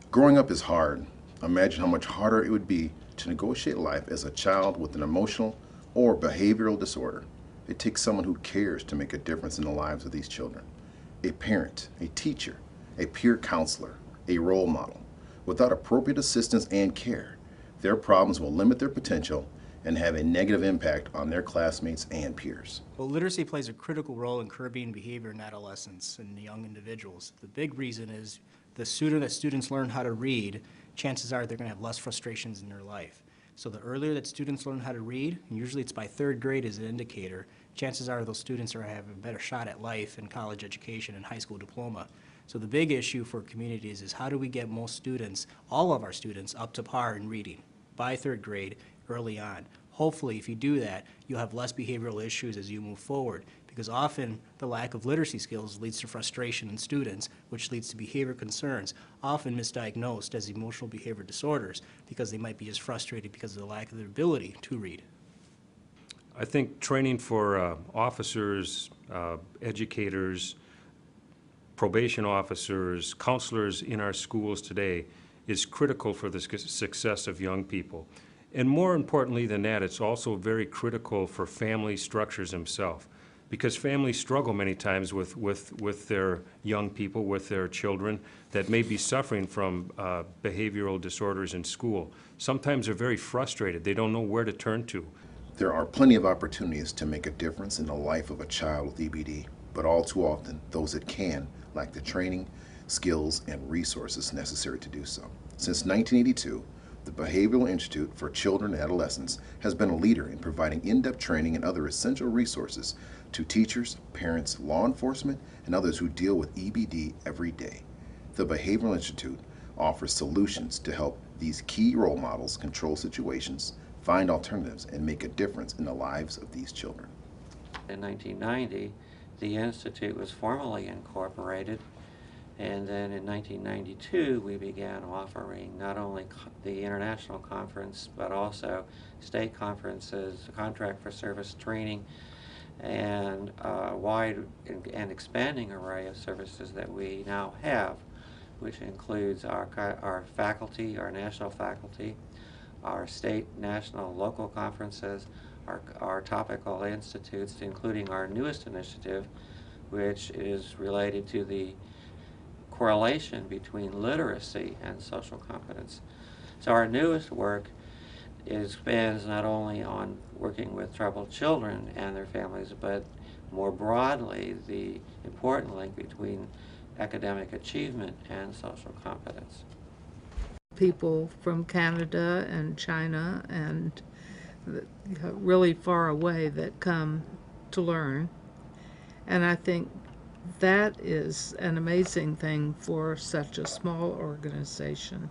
Growing up is hard. Imagine how much harder it would be to negotiate life as a child with an emotional or behavioral disorder. It takes someone who cares to make a difference in the lives of these children. A parent, a teacher, a peer counselor, a role model. Without appropriate assistance and care, their problems will limit their potential and have a negative impact on their classmates and peers. Well, literacy plays a critical role in curbing behavior in adolescents and young individuals. The big reason is the sooner that students learn how to read, chances are they're going to have less frustrations in their life. So the earlier that students learn how to read, and usually it's by third grade as an indicator, chances are those students are having a better shot at life and college education and high school diploma. So the big issue for communities is how do we get most students, all of our students, up to par in reading by third grade early on. Hopefully, if you do that, you'll have less behavioral issues as you move forward, because often the lack of literacy skills leads to frustration in students, which leads to behavior concerns, often misdiagnosed as emotional behavior disorders, because they might be just frustrated because of the lack of their ability to read. I think training for officers, educators, probation officers, counselors in our schools today is critical for the success of young people. And more importantly than that, it's also very critical for family structures themselves, because families struggle many times with their young people, with their children that may be suffering from behavioral disorders in school. Sometimes they're very frustrated. They don't know where to turn to. There are plenty of opportunities to make a difference in the life of a child with EBD, but all too often, those that can lack the training, skills, and resources necessary to do so. Since 1982, the Behavioral Institute for Children and Adolescents has been a leader in providing in-depth training and other essential resources to teachers, parents, law enforcement, and others who deal with EBD every day. The Behavioral Institute offers solutions to help these key role models control situations, find alternatives, and make a difference in the lives of these children. In 1990, the Institute was formally incorporated, and then in 1992 we began offering not only the international conference but also state conferences, contract for service training, and a wide and expanding array of services that we now have, which includes our faculty, our national faculty, our state, national, local conferences, our topical institutes, including our newest initiative, which is related to the correlation between literacy and social competence. So our newest work spans not only on working with troubled children and their families, but more broadly the important link between academic achievement and social competence. People from Canada and China and really far away that come to learn. And I think that is an amazing thing for such a small organization.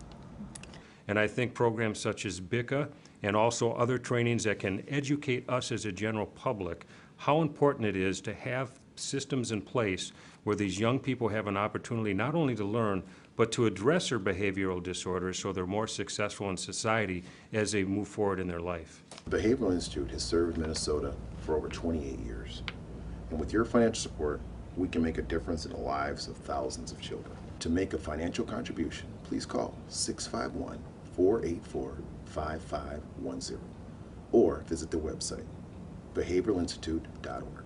And I think programs such as BICA and also other trainings that can educate us as a general public how important it is to have systems in place where these young people have an opportunity not only to learn, but to address their behavioral disorders so they're more successful in society as they move forward in their life. The Behavioral Institute has served Minnesota for over 28 years. And with your financial support, we can make a difference in the lives of thousands of children. To make a financial contribution, please call 651-484-5510 or visit the website behavioralinstitute.org.